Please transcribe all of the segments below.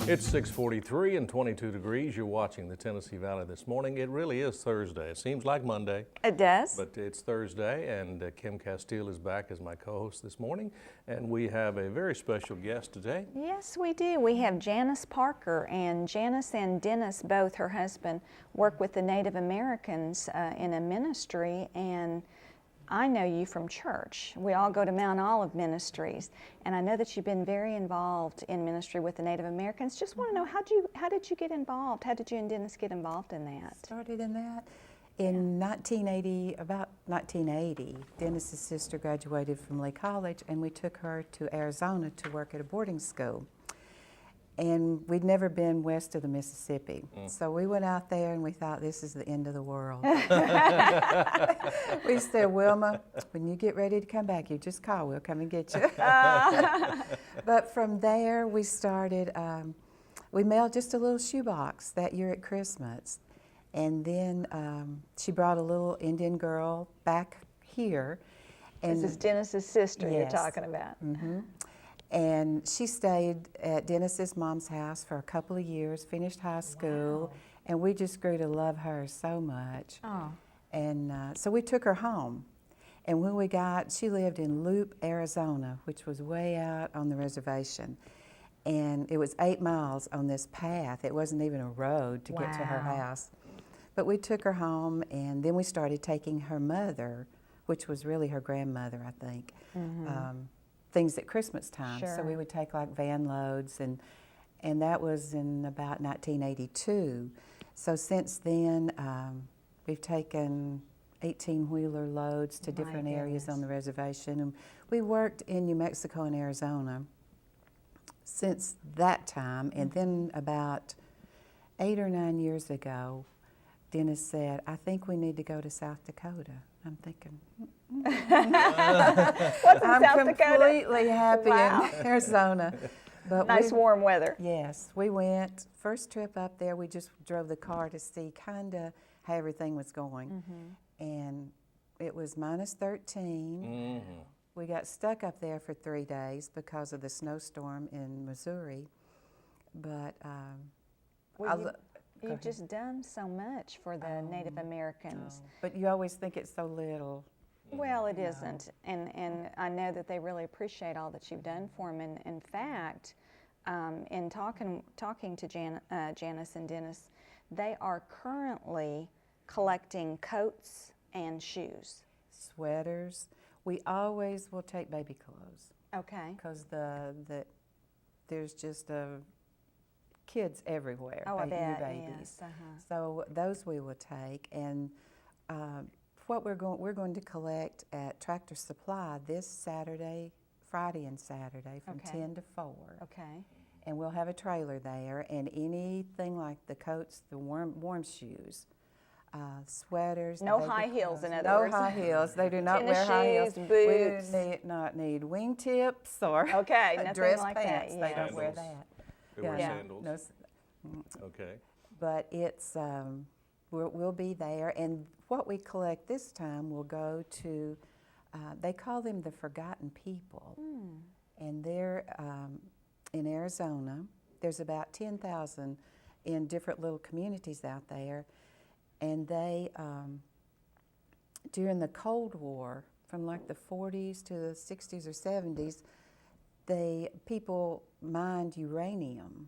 It's 6:43 and 22 degrees. You're watching the Tennessee Valley this morning. It really is Thursday. It seems like Monday. It does. But it's Thursday, and Kim Castile is back as my co-host this morning. And we have a very special guest today. Yes, we do. We have Janice Parker, and Janice and Dennis, both her husband, work with the Native Americans in a ministry, and I know you from church. We all go to Mount Olive Ministries, and I know that you've been very involved in ministry with the Native Americans. Just want to know, how did you get involved? How did you and Dennis get involved in that? Started in that in 1980, about 1980. Dennis's sister graduated from Lee College, and we took her to Arizona to work at a boarding school. And we'd never been west of the Mississippi. So we went out there and we thought, this is the end of the world. We said, Wilma, when you get ready to come back, you just call, we'll come and get you. But from there we started, we mailed just a little shoebox that year at Christmas. And then she brought a little Indian girl back here. And This is Dennis's sister you're Yes. talking about. Mm-hmm. And she stayed at Dennis's mom's house for a couple of years, finished high school, and we just grew to love her so much. Oh. And so we took her home. And when we she lived in Loop, Arizona, which was way out on the reservation. And it was 8 miles on this path. It wasn't even a road to get to her Wow. house. But we took her home, and then we started taking her mother, which was really her grandmother, I think, things at Christmas time. So Sure. we would take like van loads, and that was in about 1982. So since then, we've taken 18-wheeler loads to My different areas on goodness. the reservation. And we worked in New Mexico and Arizona since that time, and then about 8 or 9 years ago, Dennis said, I think we need to go to South Dakota. I'm thinking, What's in I'm South Dakota? completely happy Wow. in Arizona. But Nice warm weather. Yes, we went. First trip up there, we just drove the car to see kind of how everything was going. And it was minus 13. We got stuck up there for 3 days because of the snowstorm in Missouri. But Well, Go you've ahead. just done so much for the Native Americans. But you always think it's so little. Well, it isn't, and I know that they really appreciate all that you've done for them. And in fact, in talking to Janice and Dennis, they are currently collecting coats and shoes. Sweaters. We always will take baby clothes Okay. because there's just kids everywhere. Oh, I new bet. babies. Yes. So those we will take, and what we're going to collect at Tractor Supply this Saturday, Friday and Saturday from Okay. 10 to 4. Okay. And we'll have a trailer there, and anything like the coats, the warm shoes, sweaters. No baby high heels, clothes. in other No words. high heels. They do not Tennis wear high heels. shoes, boots. We do not need wingtips or Okay, nothing dress like that, pants. They don't wear Sandals. that. They wear Yeah. sandals. No, Okay. but it's we'll be there, and what we collect this time will go to they call them the Forgotten People, and they're in Arizona. There's about 10,000 in different little communities out there, and they during the Cold War, from like the 40s to the 60s or 70s, people mined uranium.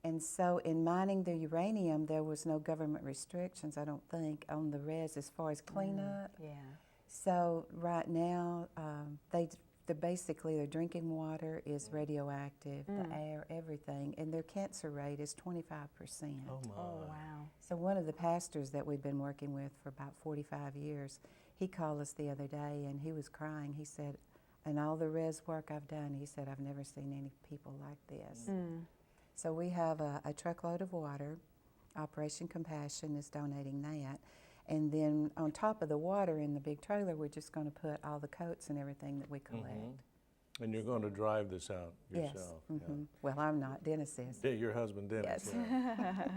And so in mining the uranium, there was no government restrictions, I don't think, on the res as far as cleanup. Yeah. So right now, they're basically their drinking water is radioactive, the air, everything, and their cancer rate is 25%. Oh my. Oh, wow. So one of the pastors that we've been working with for about 45 years, he called us the other day and he was crying. He said, in all the res work I've done, he said, I've never seen any people like this. So we have a truckload of water. Operation Compassion is donating that. And then on top of the water in the big trailer, we're just going to put all the coats and everything that we collect. And you're going to drive this out Yes. yourself. Well, I'm not. Dennis is. Yeah, your husband Dennis. Yes. Yeah.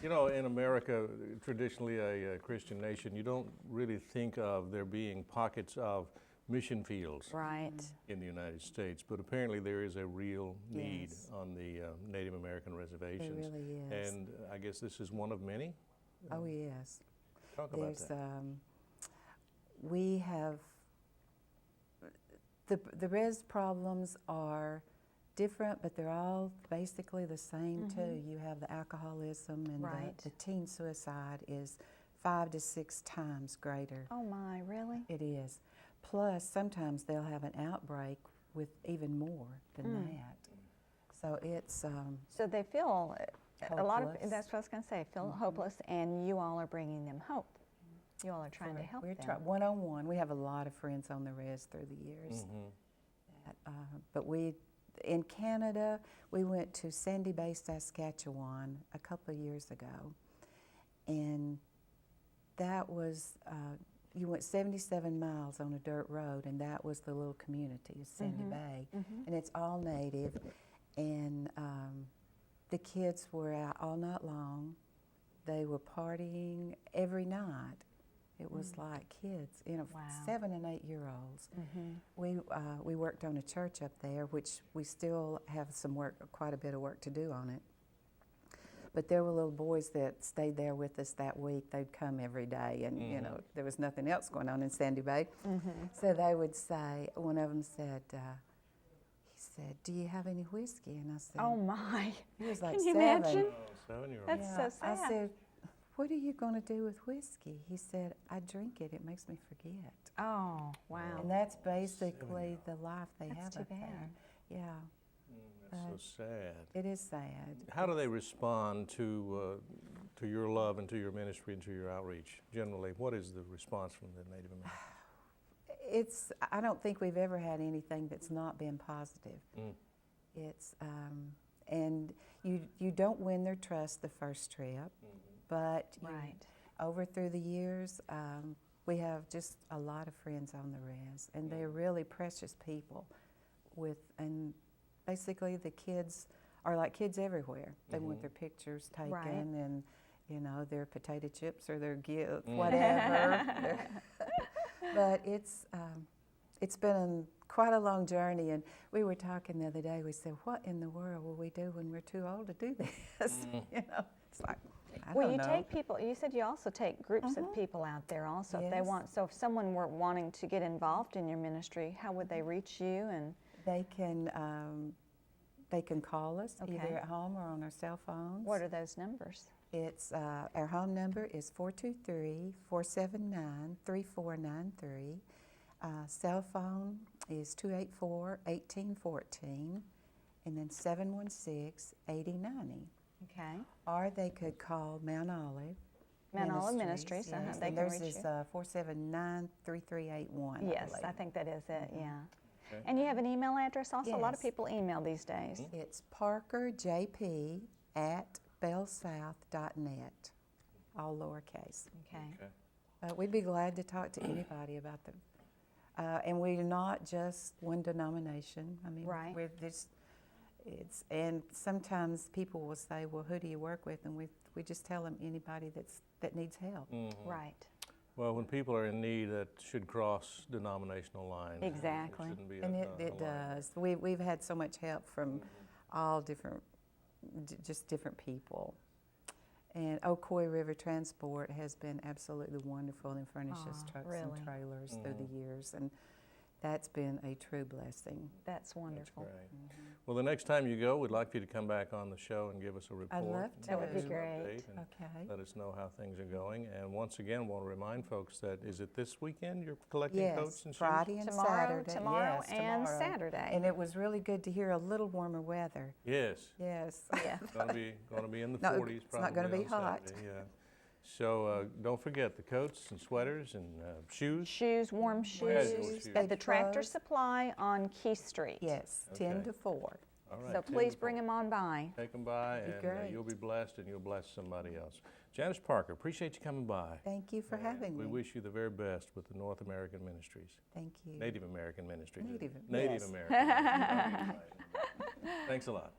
You know, in America, traditionally a Christian nation, you don't really think of there being pockets of mission fields Right. in the United States, but apparently there is a real need Yes. on the Native American There reservations. really is. And I guess this is one of many. Oh, yes. Talk about There's, that. we have, the res problems are different, but they're all basically the same too. You have the alcoholism, and Right. the teen suicide is 5 to 6 times greater. Oh my, really? It is. Plus, sometimes they'll have an outbreak with even more than that. So it's So they feel, a lot of, Hopeless. that's what I was going to say, feel hopeless, and you all are bringing them hope. You all are trying to help we're them. one-on-one. We have a lot of friends on the res through the years. But in Canada, we went to Sandy Bay, Saskatchewan a couple of years ago, and that was, you went 77 miles on a dirt road, and that was the little community of Sandy Bay, and it's all native, and the kids were out all night long. They were partying every night. It was like kids, Wow. 7 and 8 year olds. We worked on a church up there, which we still have some work, quite a bit of work to do on it. But there were little boys that stayed there with us that week. They'd come every day, and there was nothing else going on in Sandy Bay. So they would say, one of them said, he said, "Do you have any whiskey?" And I said, Oh my. he was like Can you 7. imagine? Oh, 7-year-old. That's so sad. I said, "What are you going to do with whiskey?" He said, "I drink it. It makes me forget." Oh, wow. And that's basically the life they That's have too up there. bad. Yeah, That's so sad. it is sad. How do they respond to your love and to your ministry and to your outreach? Generally, what is the response from the Native Americans? I don't think we've ever had anything that's not been positive. It's, and you don't win their trust the first trip, but Right. over through the years, we have just a lot of friends on the res, and they're really precious people. And basically the kids are like kids everywhere. They want their pictures taken, Right. and their potato chips or their gift, whatever. But it's been quite a long journey, and we were talking the other day. We said, "What in the world will we do when we're too old to do this?" It's like, I Well, don't you know. take people, you said you also take groups of people out there also. If they Yes. want, so if someone were wanting to get involved in your ministry, how would they reach you? And They can call us Okay. either at home or on our cell phones. what are those numbers? It's our home number is 423-479-3493. Cell phone is 284-1814, and then 716-8090. Okay. Or they could call Mount Olive. Mount Olive Ministries, Yes, they and can theirs reach is you. 479-3381. Yes, believe. I think that is it, yeah. Okay. And you have an email address also? A lot of Yes. people email these days. It's parkerjp@bellsouth.net, all lowercase. Okay. We'd be glad to talk to anybody about them. And we're not just one denomination. I mean, Right. we're just, and sometimes people will say, well, who do you work with? And we just tell them anybody that needs help. Right. Well, when people are in need, that should cross denominational lines. Exactly. It shouldn't be And a it line. does. We've had so much help from all different, just different people. And Ocoee River Transport has been absolutely wonderful and furnished us Aw, trucks really? and trailers through the years, and that's been a true blessing. That's That's wonderful. great. Well, the next time you go, we'd like for you to come back on the show and give us a report. love and to. That would be give us an great. update and Okay. Let us know how things are going. And once again, want to remind folks that, is it this weekend you're collecting Yes, coats and shoes? Friday and Tomorrow, Saturday. tomorrow, Yes, and tomorrow. Saturday. And it was really good to hear a little warmer weather. Yes. Yes. Yeah. It's going to be in the No, 40s it's probably not gonna be on hot. Saturday, yeah. So don't forget the coats and sweaters and shoes. Shoes, warm Fabulous shoes, shoes. at the Tractor Clothes. Supply on Key Street. Yes, Okay. 10 to 4. All right. So 10 please to bring 4. them on by. Take them by, That'd be and great. you'll be blessed, and you'll bless somebody else. Janice Parker, appreciate you coming by. Thank you for having We me. wish you the very best with the North American Ministries, Thank you. Native American Ministries. Native, Native yes. American. Thanks a lot.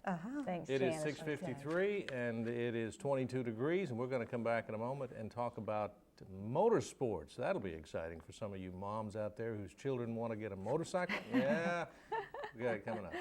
Thanks, It is Janice. 6:53, and it is 22 degrees, and we're going to come back in a moment and talk about Motorsports, that'll be exciting for some of you moms out there whose children want to get a motorcycle. Yeah, we got it coming up.